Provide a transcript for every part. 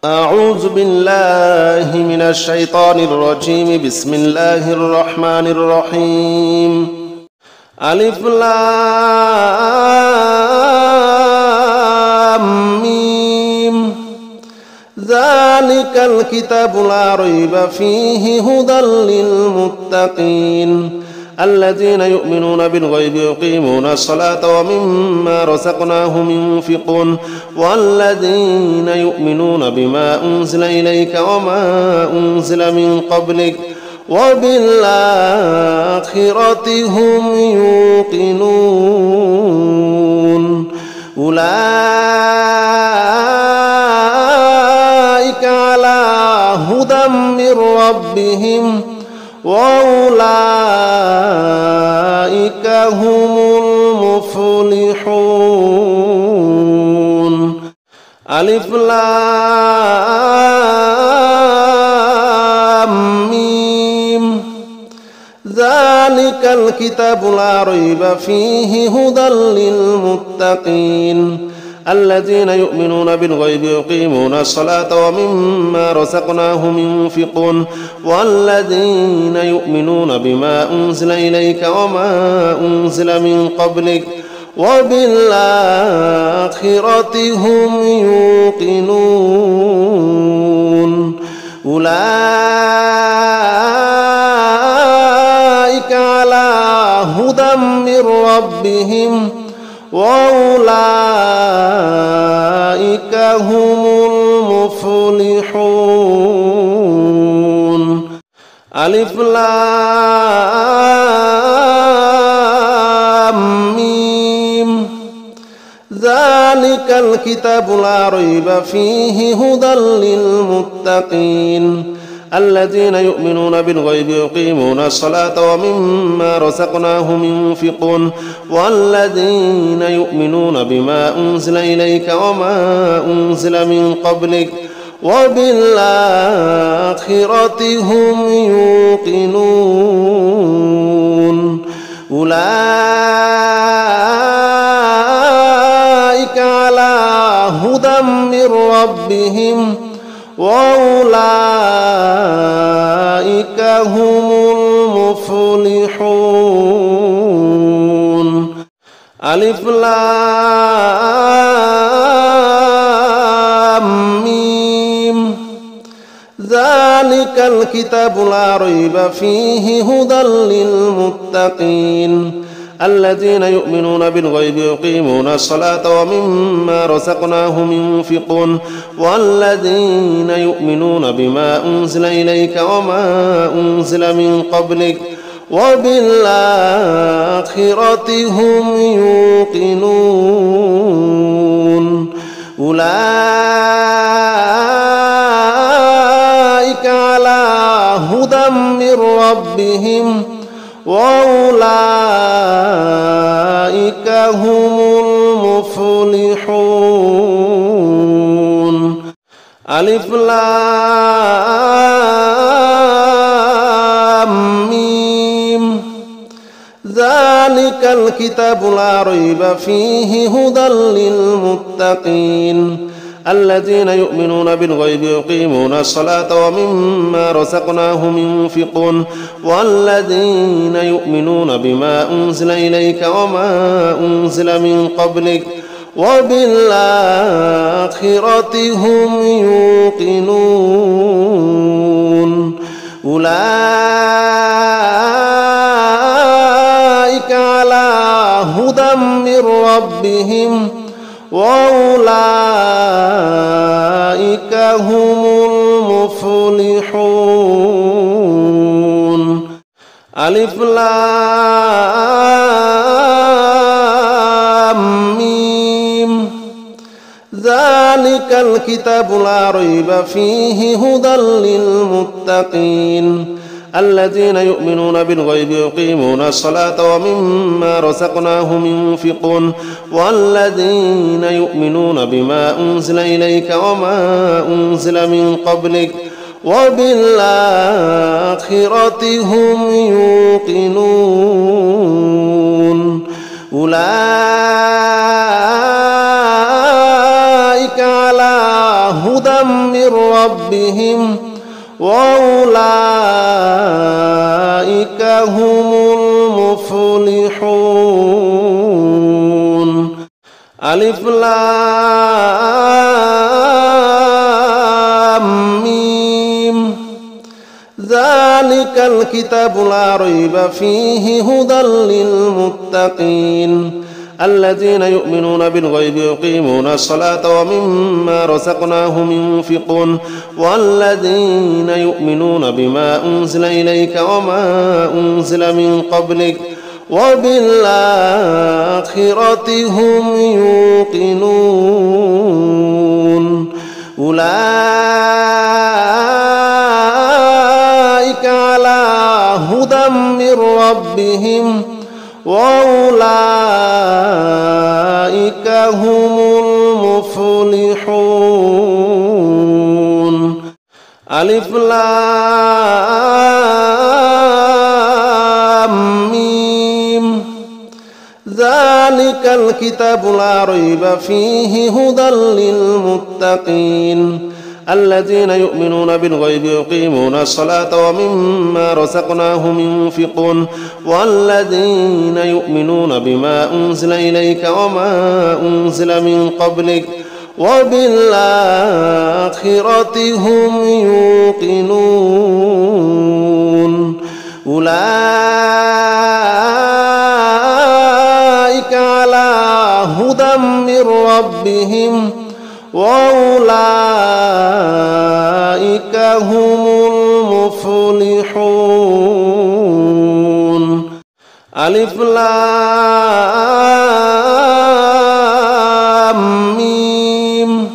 أعوذ بالله من الشيطان الرجيم. بسم الله الرحمن الرحيم. ألف لام ميم. ذلك الكتاب لا ريب فيه هدى للمتقين الذين يؤمنون بالغيب ويقيمون الصلاة ومما رزقناهم ينفقون والذين يؤمنون بما أنزل إليك وما أنزل من قبلك وبالآخرة هم يوقنون أولئك على هدى من ربهم وأولئك هم المفلحون. ألف لام ميم. ذلك الكتاب لا ريب فيه هدى للمتقين الذين يؤمنون بالغيب ويقيمون الصلاة ومما رزقناهم ينفقون والذين يؤمنون بما أنزل إليك وما أنزل من قبلك وبالآخرة هم يوقنون أولئك على هدى من ربهم وأولئك هم المفلحون. ألف لام ميم. ذلك الكتاب لا ريب فيه هدى للمتقين الذين يؤمنون بالغيب ويقيمون الصلاة ومما رزقناهم ينفقون والذين يؤمنون بما أنزل إليك وما أنزل من قبلك وبالآخرة هم يوقنون أولئك على هدى من ربهم وأولئك هم المفلحون. ألف لام ميم. ذلك الكتاب لا ريب فيه هدى للمتقين الذين يؤمنون بالغيب ويقيمون الصلاة ومما رزقناهم ينفقون والذين يؤمنون بما أنزل إليك وما أنزل من قبلك وبالآخرة هم يوقنون أولئك على هدى من ربهم وأولئك هم المفلحون. ألف لام ميم. ذلك الكتاب لا ريب فيه هدى للمتقين الذين يؤمنون بالغيب ويقيمون الصلاة ومما رزقناهم ينفقون والذين يؤمنون بما أنزل إليك وما أنزل من قبلك وبالآخرة هم يوقنون أولئك على هدى من ربهم وأولئك هم المفلحون. ألف لام ميم. ذلك الكتاب لا ريب فيه هدى للمتقين الذين يؤمنون بالغيب ويقيمون الصلاة ومما رزقناهم ينفقون والذين يؤمنون بما أنزل إليك وما أنزل من قبلك وبالآخرة هم يوقنون أولئك على هدى من ربهم وأولئك هم المفلحون. ألف لام ميم ذلك الكتاب لا ريب فيه هدى للمتقين الذين يؤمنون بالغيب ويقيمون الصلاة ومما رزقناهم ينفقون والذين يؤمنون بما أنزل إليك وما أنزل من قبلك وبالآخرة هم يوقنون. أولئك على هدى من ربهم وأولئك هم المفلحون. ألف لام ميم ذلك الكتاب لا ريب فيه هدى للمتقين الذين يؤمنون بالغيب ويقيمون الصلاة ومما رزقناهم ينفقون والذين يؤمنون بما أنزل إليك وما أنزل من قبلك وبالآخرة هم يوقنون. أولئك على هدى من ربهم وأولئك هم المفلحون. ألف لام ميم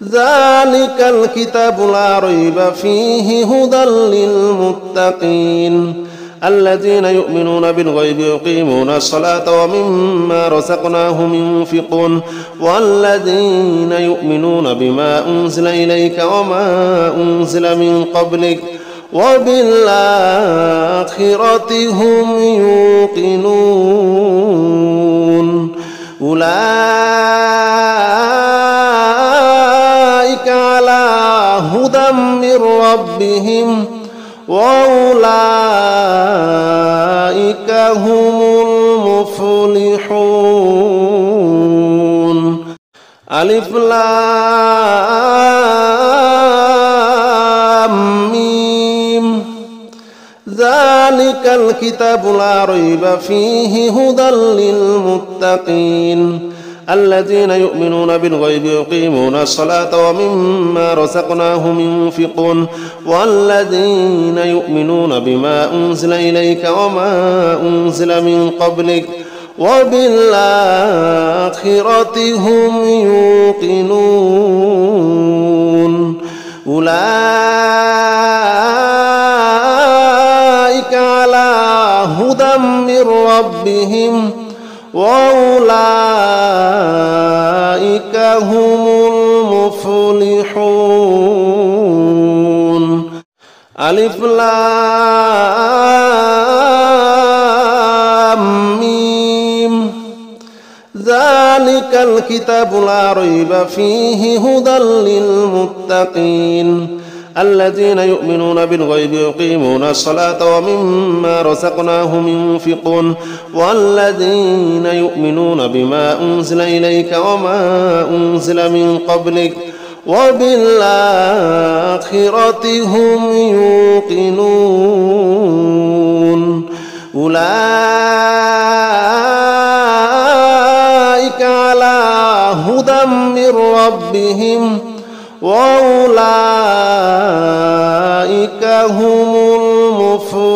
ذلك الكتاب لا ريب فيه هدى للمتقين الذين يؤمنون بالغيب ويقيمون الصلاة ومما رزقناهم ينفقون والذين يؤمنون بما أنزل إليك وما أنزل من قبلك وبالآخرة هم يوقنون. أولئك على هدى من ربهم وأولئك هم المفلحون. ألف لام ميم ذلك الكتاب لا ريب فيه هدى للمتقين الذين يؤمنون بالغيب ويقيمون الصلاة ومما رزقناهم ينفقون والذين يؤمنون بما أنزل إليك وما أنزل من قبلك وبالآخرة هم يوقنون. أولئك على هدى من ربهم وأولئك هم المفلحون. ألف لام ميم ذلك الكتاب لا ريب فيه هدى للمتقين الذين يؤمنون بالغيب ويقيمون الصلاة ومما رزقناهم ينفقون والذين يؤمنون بما أنزل إليك وما أنزل من قبلك وبالآخرة هم يوقنون. أولئك على هدى من ربهم وأولئك هم المفلحون.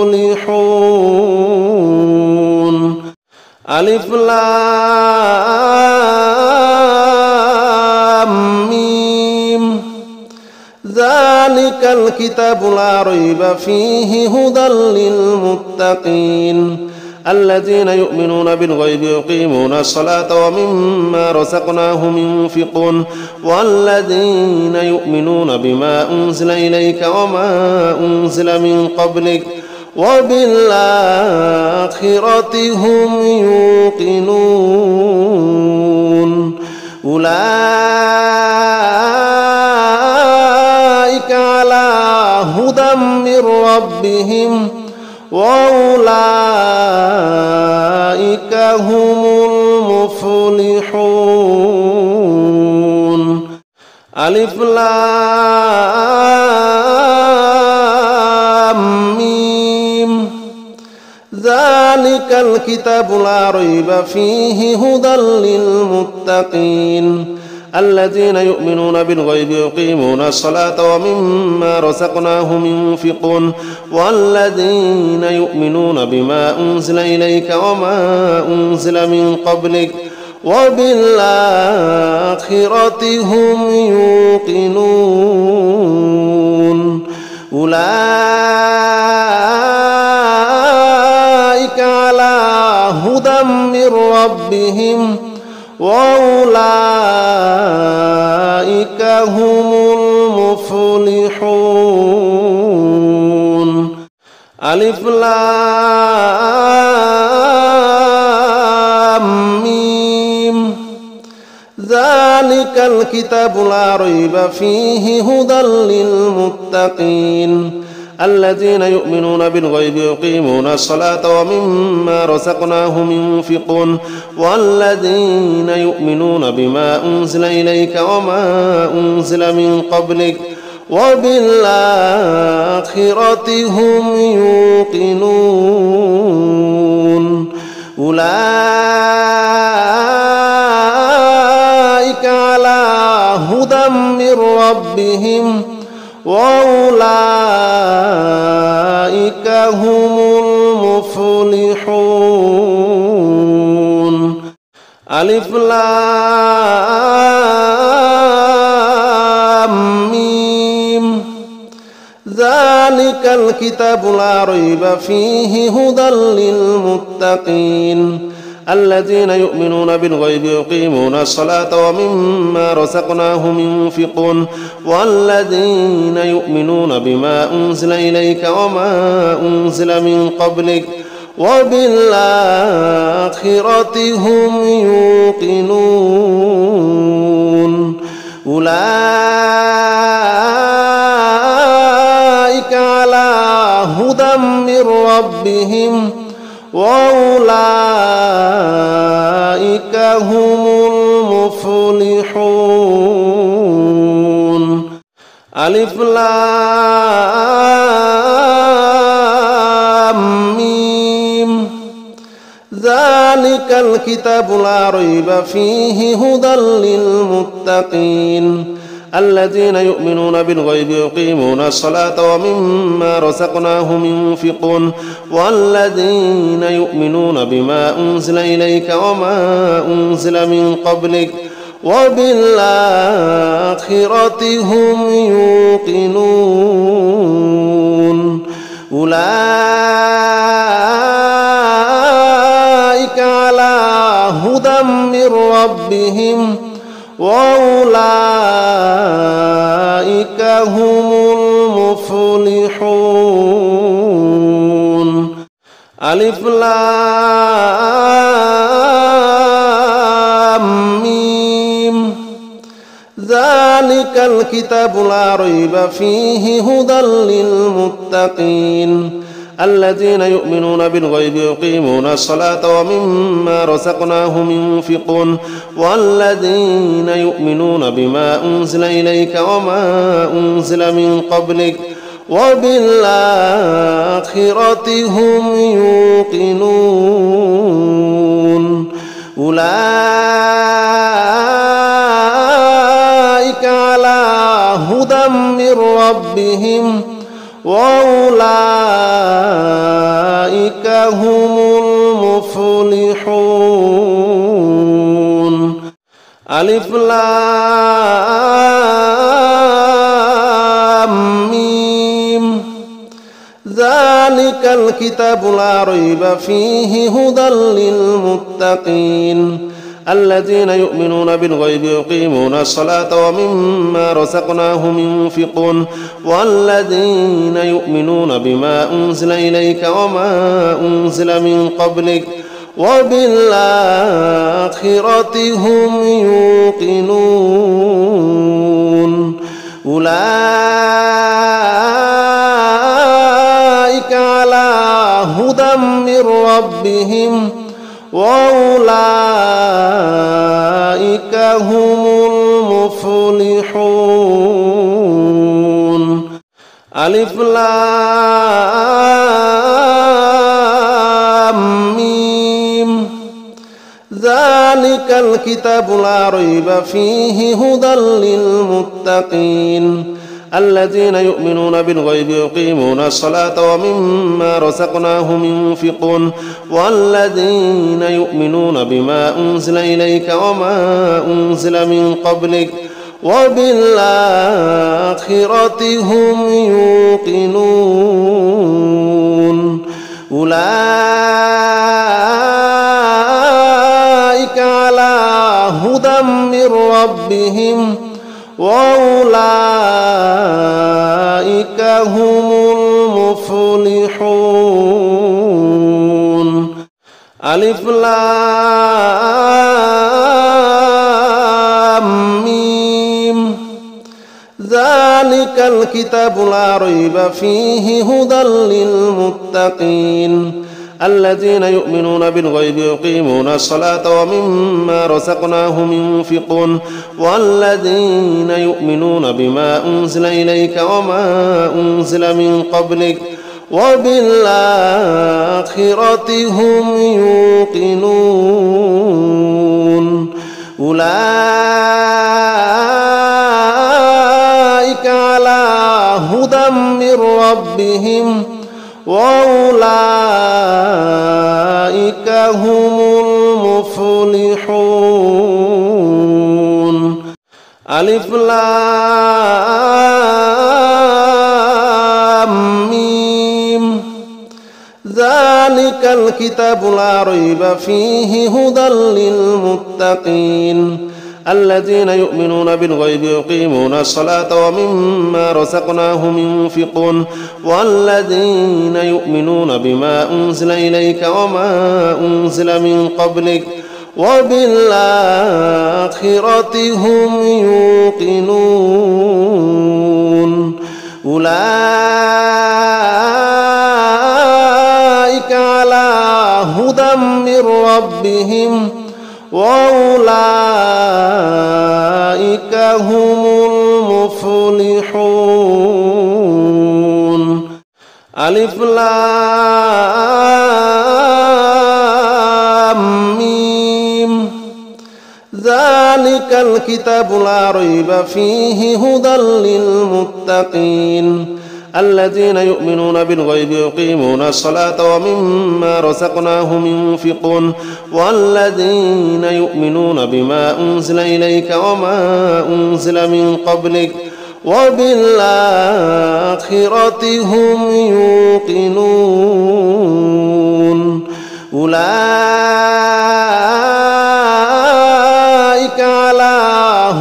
ألف لام ميم ذلك الكتاب لا ريب فيه هدى للمتقين الذين يؤمنون بالغيب ويقيمون الصلاة ومما رزقناهم ينفقون والذين يؤمنون بما أنزل إليك وما أنزل من قبلك وبالآخرة هم يوقنون. أولئك هدى من ربهم وأولئك هم المفلحون. ألف لام ميم ذلك الكتاب لا ريب فيه هدى للمتقين الذين يؤمنون بالغيب ويقيمون الصلاة ومما رزقناهم ينفقون والذين يؤمنون بما أنزل إليك وما أنزل من قبلك وبالآخرة هم يوقنون أولئك على هدى من ربهم وأولئك هم المفلحون. ألف لام ميم ذلك الكتاب لا ريب فيه هدى للمتقين الذين يؤمنون بالغيب ويقيمون الصلاة ومما رزقناهم ينفقون والذين يؤمنون بما أنزل إليك وما أنزل من قبلك وبالآخرة هم يوقنون أولئك على هدى من ربهم وأولئك هم المفلحون. ألف لام ميم ذلك الكتاب لا ريب فيه هدى للمتقين الذين يؤمنون بالغيب ويقيمون الصلاة ومما رزقناهم ينفقون والذين يؤمنون بما أنزل إليك وما أنزل من قبلك وبالآخرة هم يوقنون أولئك على هدى من ربهم وأولئك هم المفلحون. ألف لام ميم ذلك الكتاب لا ريب فيه هدى للمتقين الذين يؤمنون بالغيب ويقيمون الصلاة ومما رزقناهم ينفقون والذين يؤمنون بما أنزل إليك وما أنزل من قبلك وبالآخرة هم يوقنون أولئك على هدى من ربهم وأولئك هم المفلحون. ألف لام ميم ذلك الكتاب لا ريب فيه هدى للمتقين الذين يؤمنون بالغيب ويقيمون الصلاة ومما رزقناهم ينفقون والذين يؤمنون بما أنزل إليك وما أنزل من قبلك وبالآخرة هم يوقنون أولئك على هدى من ربهم وأولئك هم المفلحون. ألف لام ميم ذلك الكتاب لا ريب فيه هدى للمتقين الذين يؤمنون بالغيب ويقيمون الصلاة ومما رزقناهم ينفقون والذين يؤمنون بما أنزل إليك وما أنزل من قبلك وبالآخرة هم يوقنون أولئك هدى من ربهم وأولئك هم المفلحون. ألف لام ميم ذلك الكتاب لا ريب فيه هدى للمتقين الذين يؤمنون بالغيب ويقيمون الصلاة ومما رزقناهم ينفقون والذين يؤمنون بما أنزل إليك وما أنزل من قبلك وبالآخرة هم يوقنون أولئك على هدى من ربهم وأولئك هم المفلحون. ألف لام ميم ذلك الكتاب لا ريب فيه هدى للمتقين الذين يؤمنون بالغيب ويقيمون الصلاة ومما رزقناهم ينفقون والذين يؤمنون بما أنزل إليك وما أنزل من قبلك وبالآخرة هم يوقنون أولئك على هدى من ربهم وأولئك هم المفلحون. ألف لام ميم ذلك الكتاب لا ريب فيه هدى للمتقين الذين يؤمنون بالغيب ويقيمون الصلاة ومما رزقناهم ينفقون والذين يؤمنون بما أنزل إليك وما أنزل من قبلك وبالآخرة هم يوقنون أولئك على هدى من ربهم وأولئك هم المفلحون. ألف لام ميم ذلك الكتاب لا ريب فيه هدى للمتقين الذين يؤمنون بالغيب ويقيمون الصلاة ومما رزقناهم ينفقون والذين يؤمنون بما أنزل إليك وما أنزل من قبلك وبالآخرة هم يوقنون أولئك على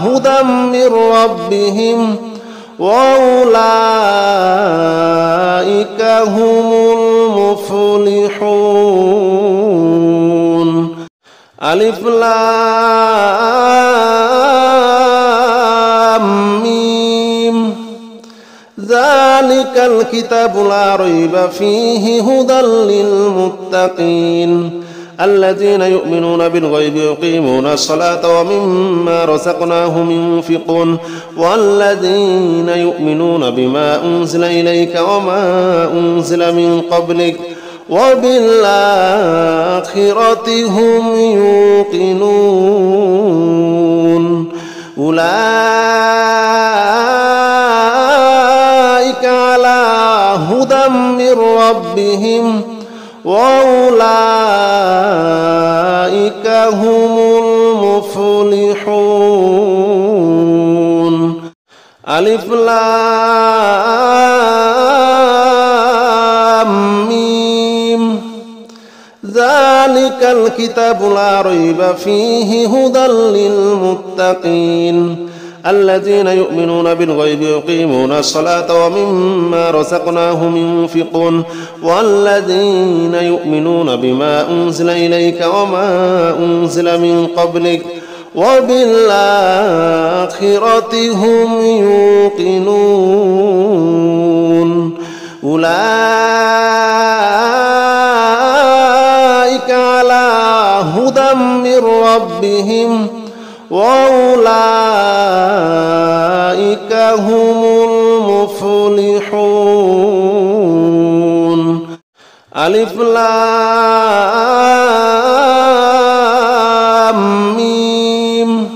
هدى من ربهم وأولئك هم المفلحون. ألف لام ميم ذلك الكتاب لا ريب فيه هدى للمتقين الذين يؤمنون بالغيب ويقيمون الصلاة ومما رزقناهم ينفقون والذين يؤمنون بما أنزل إليك وما أنزل من قبلك وبالآخرة هم يوقنون أولئك على هدى من ربهم وأولئك هم المفلحون. ألف لام ميم ذلك الكتاب لا ريب فيه هدى للمتقين الذين يؤمنون بالغيب ويقيمون الصلاة ومما رزقناهم ينفقون والذين يؤمنون بما أنزل إليك وما أنزل من قبلك وبالآخرة هم يوقنون أولئك هدى من ربهم وأولئك هم المفلحون. ألف لام ميم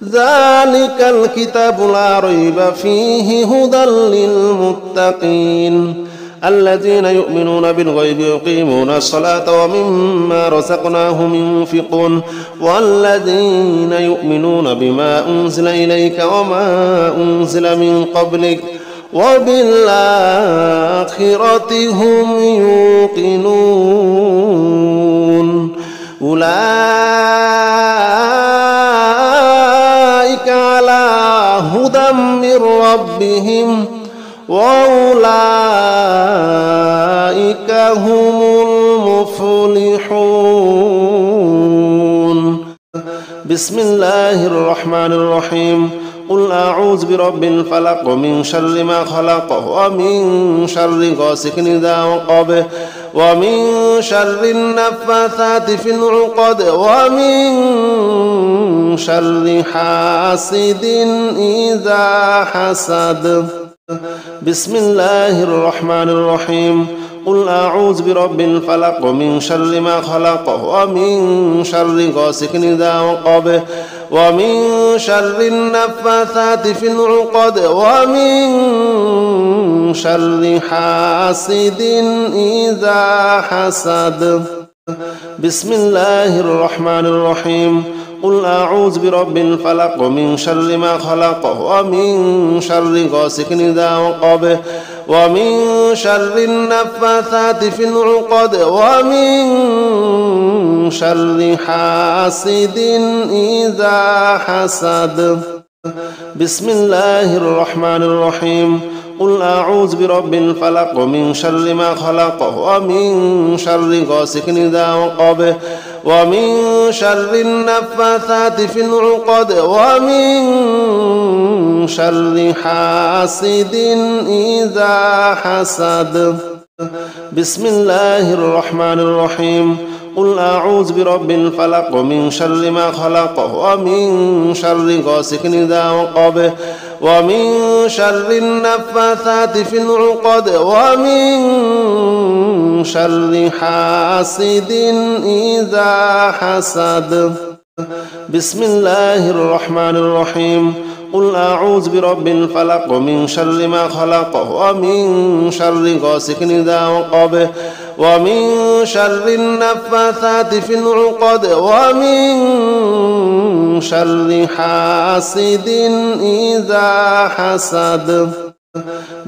ذلك الكتاب لا ريب فيه هدى للمتقين الذين يؤمنون بالغيب ويقيمون الصلاة ومما رزقناهم ينفقون والذين يؤمنون بما أنزل إليك وما أنزل من قبلك وبالآخرة هم يوقنون أولئك على هدى من ربهم وأولئك هم المفلحون. بسم الله الرحمن الرحيم. قل أعوذ برب الفلق ومن شر ما خلق ومن شر غاسق إذا وقب ومن شر النفاثات في العقد ومن شر حاسد إذا حسد. بسم الله الرحمن الرحيم. قل أعوذ برب الفلق ومن شر ما خلق ومن شر غاسق إذا وقب ومن شر النفاثات في العقد ومن شر حاسد إذا حسد. بسم الله الرحمن الرحيم. قل أعوذ برب الفلق ومن شر ما خلق ومن شر غاسق إذا وقب ومن شر النفاثات في العقد ومن شر حاسد إذا حسد. بسم الله الرحمن الرحيم. قل أعوذ برب الفلق ومن شر ما خلق ومن شر غاسق إذا وقب ومن شر النفاثات في العقد ومن شر حاسد إذا حسد. بسم الله الرحمن الرحيم. قل أعوذ برب الفلق ومن شر ما خلق ومن شر غاسق إذا وقب ومن شر النفاثات في العقد ومن شر حاسد إذا حسد. بسم الله الرحمن الرحيم. قل أعوذ برب الفلق ومن شر ما خلق ومن شر غاسق إذا وقب ومن شر النفاثات في العقد ومن شر حاسد إذا حسد.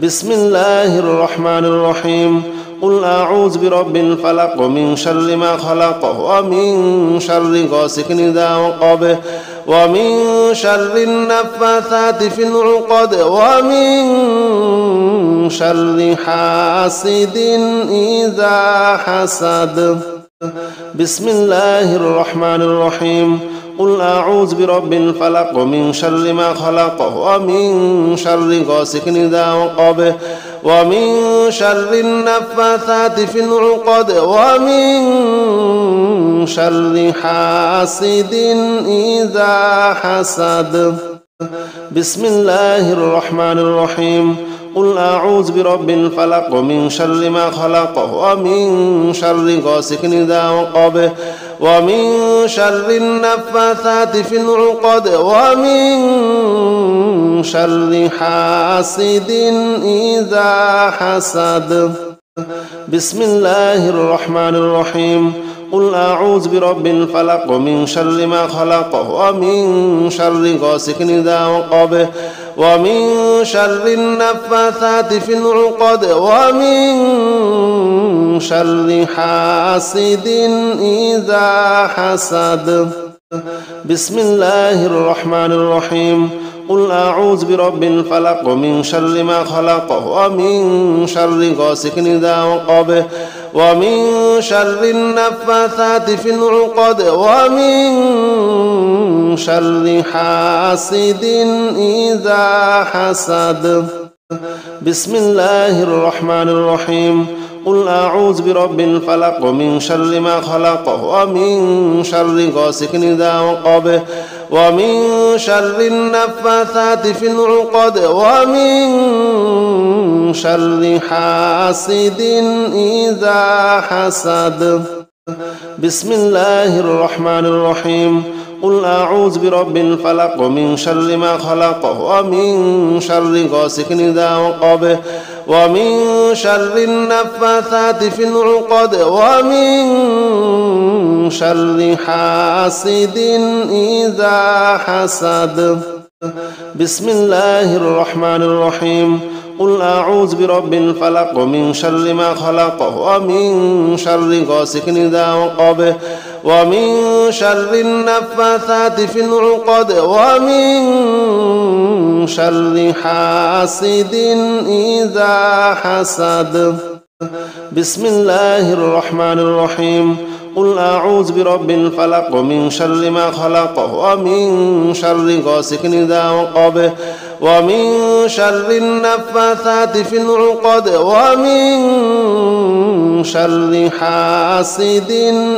بسم الله الرحمن الرحيم. قل أعوذ برب الفلق ومن شر ما خلق ومن شر غاسق إذا وقب ومن شر النفاثات في العقد ومن شر حاسد إذا حسد. بسم الله الرحمن الرحيم. قل أعوذ برب الفلق ومن شر ما خلق ومن شر غاسق إذا وقب ومن شر النفاثات في العقد ومن شر حاسد إذا حسد. بسم الله الرحمن الرحيم. قل أعوذ برب الفلق ومن شر ما خلق ومن شر غاسق إذا وقب ومن شر النفاثات في العقد ومن شر حاسد إذا حسد. بسم الله الرحمن الرحيم. قل أعوذ برب الفلق ومن شر ما خلق ومن شر غاسق إذا وقب ومن شر النفاثات في العقد ومن شر حاسد إذا حسد. بسم الله الرحمن الرحيم. قل أعوذ برب الفلق ومن شر ما خلق ومن شر غاسق إذا وقب ومن شر النفاثات في العقد ومن شر حاسد إذا حسد. بسم الله الرحمن الرحيم. قل أعوذ برب الفلق من شر ما خلق ومن شر غاسق إذا وقب ومن شر النفاثات في العقد ومن شر حاسد إذا حسد. بسم الله الرحمن الرحيم. قل أعوذ برب الفلق من شر ما خلق ومن شر غاسق إذا وقب ومن شر النفاثات في العقد ومن شر حاسد إذا حسد. بسم الله الرحمن الرحيم. قل أعوذ برب الفلق من شر ما خلق ومن شر غاسق إذا وقب ومن شر النفاثات في العقد ومن شر حاسد إذا حسد. بسم الله الرحمن الرحيم. قل أعوذ برب الفلق من شر ما خلق ومن شر غاسق إذا وقب ومن شر النفاثات في العقد ومن شر حاسد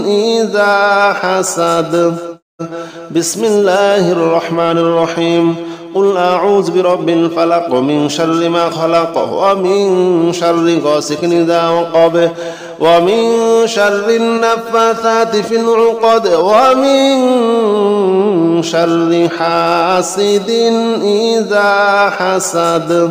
إذا حسد. بسم الله الرحمن الرحيم. قل أعوذ برب الفلق من شر ما خلق ومن شر غاسق إذا وقب ومن شر النفاثات في العقد ومن شر حاسد إذا حسد.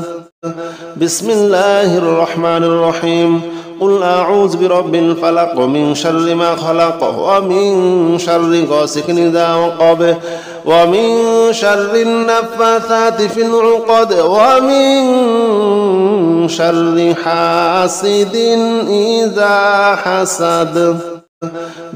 بسم الله الرحمن الرحيم. قل أعوذ برب الفلق من شر ما خلق ومن شر غاسق إذا وقب ومن شر النفاثات في العقد ومن شر حاسد إذا حسد.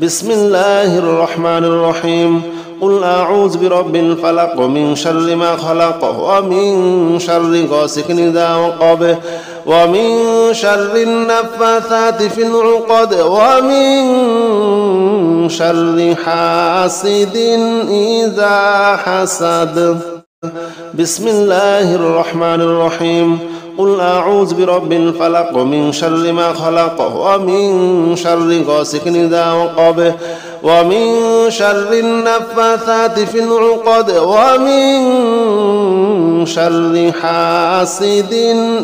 بسم الله الرحمن الرحيم. قل أعوذ برب الفلق من شر ما خلق ومن شر غاسق إذا وقب ومن شر النفاثات في العقد ومن شر حاسد إذا حسد. بسم الله الرحمن الرحيم. قل أعوذ برب الفلق من شر ما خلق ومن شر غاسق إذا وقب ومن شر النفاثات في العقد ومن شر حاسد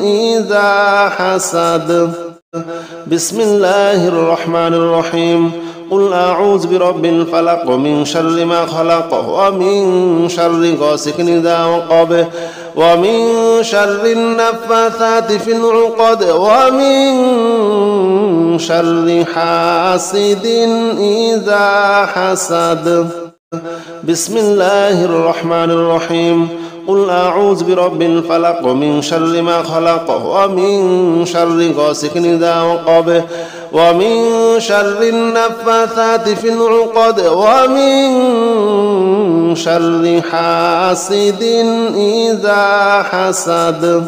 إذا حسد. بسم الله الرحمن الرحيم. قل أعوذ برب الفلق من شر ما خلق ومن شر غاسق إذا وقب ومن شر النفاثات في العقد ومن شر حاسد إذا حسد. بسم الله الرحمن الرحيم. قل أعوذ برب الفلق من شر ما خلق ومن شر غاسق إذا وقب ومن شر النفاثات في العقد ومن شر حاسد إذا حسد.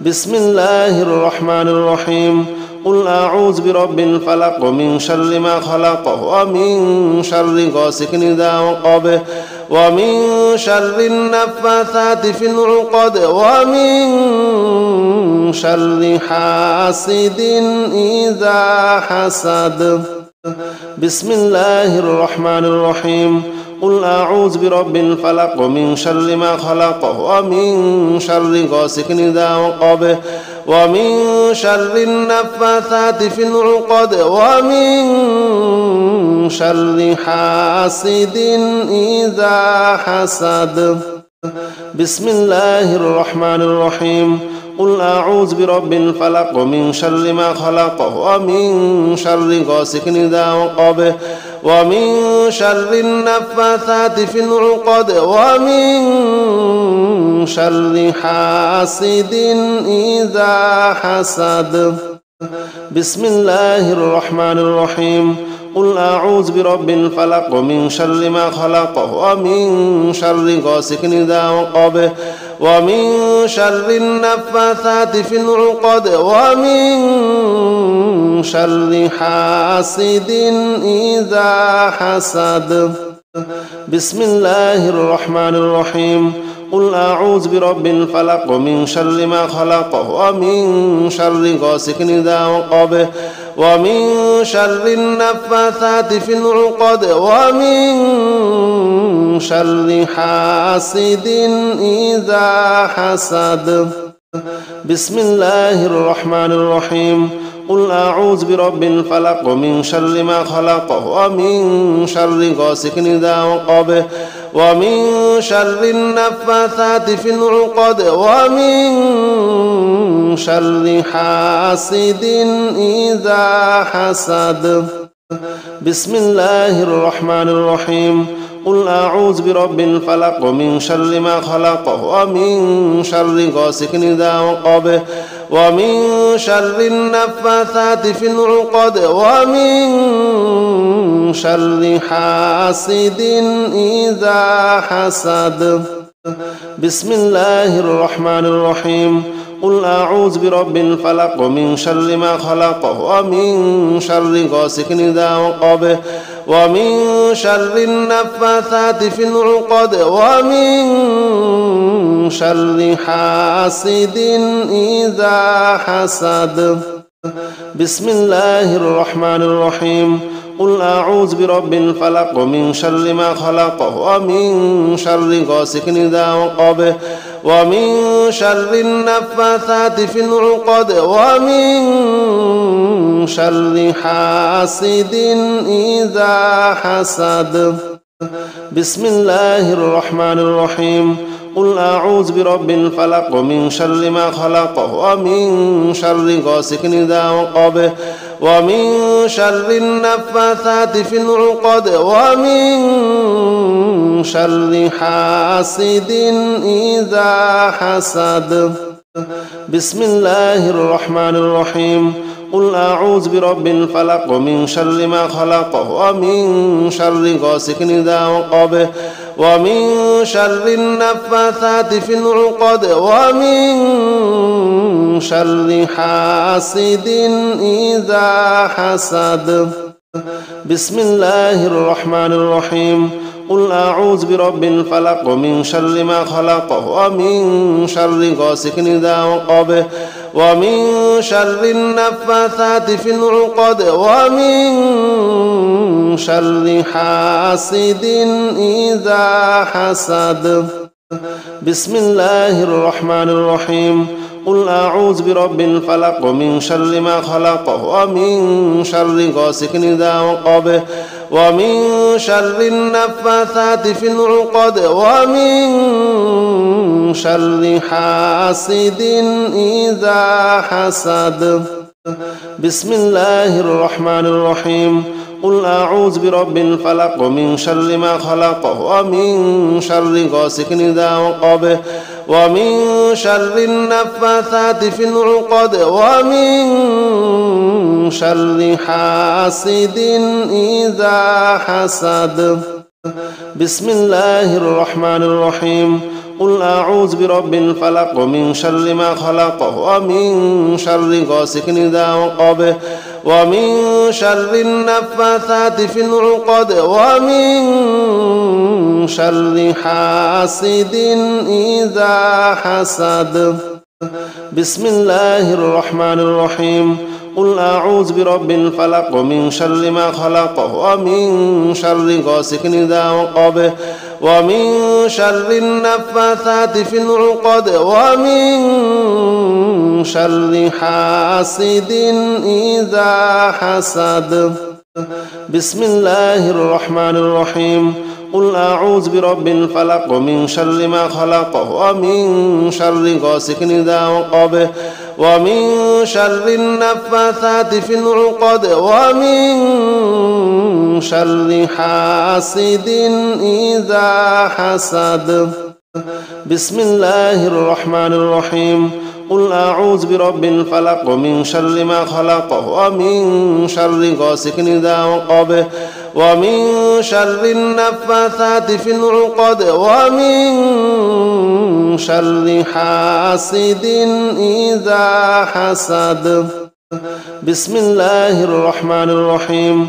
بسم الله الرحمن الرحيم. قل أعوذ برب الفلق من شر ما خلق ومن شر غاسق إذا وقب ومن شر النفاثات في العقد ومن شر حاسد إذا حسد. بسم الله الرحمن الرحيم. قل أعوذ برب الفلق من شر ما خلق ومن شر غاسق إذا وقب ومن شر النفاثات في العقد ومن شر حاسد إذا حسد. بسم الله الرحمن الرحيم. قل أعوذ برب الفلق من شر ما خلق ومن شر غاسق إذا وقب ومن شر النفاثات في العقد ومن شر حاسد إذا حسد. بسم الله الرحمن الرحيم. قل أعوذ برب الفلق من شر ما خلق ومن شر غاسق إذا وقب ومن شر النفاثات في العقد ومن شر حاسد إذا حسد. بسم الله الرحمن الرحيم. قل أعوذ برب الفلق من شر ما خلق ومن شر غاسق إذا وقب ومن شر النفاثات في العقد ومن شر حاسد إذا حسد. بسم الله الرحمن الرحيم. قل أعوذ برب الفلق من شر ما خلق ومن شر غاسق إذا وقب ومن شر النفاثات في العقد ومن شر حاسد إذا حسد. بسم الله الرحمن الرحيم. قل أعوذ برب الفلق من شر ما خلق ومن شر غاسق إذا وقب ومن شر النفاثات في العقد ومن شر حاسد إذا حسد. بسم الله الرحمن الرحيم. قل أعوذ برب الفلق من شر ما خلق ومن شر غاسق إذا وقب ومن شر النفاثات في العقد ومن شر حاسد إذا حسد. بسم الله الرحمن الرحيم. قل أعوذ برب الفلق من شر ما خلق ومن شر غاسق إذا وقب ومن شر النفاثات في العقد ومن شر حاسد إذا حسد. بسم الله الرحمن الرحيم. قل أعوذ برب الفلق من شر ما خلق ومن شر غاسق إذا وقب ومن شر النفاثات في العقد ومن شر حاسد إذا حسد. بسم الله الرحمن الرحيم. قل أعوذ برب الفلق من شر ما خلق ومن شر غاسق إذا وقب ومن شر النفاثات في العقد ومن شر حاسد إذا حسد. بسم الله الرحمن الرحيم. قل أعوذ برب الفلق من شر ما خلق ومن شر غاسق إذا وقب ومن شر النفاثات في العقد ومن شر حاسد إذا حسد. بسم الله الرحمن الرحيم. قل أعوذ برب الفلق من شر ما خلق ومن شر غاسق إذا وقب ومن شر النفاثات في العقد ومن شر حاسد إذا حسد. بسم الله الرحمن الرحيم. قل أعوذ برب الفلق من شر ما خلق ومن شر غاسق إذا وقب ومن شر النفاثات في العقد ومن شر حاسد إذا حسد. بسم الله الرحمن الرحيم. قل أعوذ برب الفلق من شر ما خلق ومن شر غاسق إذا وقب ومن شر النفاثات في العقد ومن شر حاسد إذا حسد. بسم الله الرحمن الرحيم. قل أعوذ برب الفلق من شر ما خلق ومن شر غاسق إذا وقب ومن شر النفاثات في العقد ومن شر حاسد إذا حسد. بسم الله الرحمن الرحيم. قل أعوذ برب الفلق من شر ما خلق ومن شر غاسق إذا وقب ومن شر النفاثات في العقد ومن شر حاسد إذا حسد. بسم الله الرحمن الرحيم. قل أعوذ برب الفلق من شر ما خلق ومن شر غاسق إذا وقب ومن شر النفاثات في العقد ومن شر حاسد إذا حسد. بسم الله الرحمن الرحيم.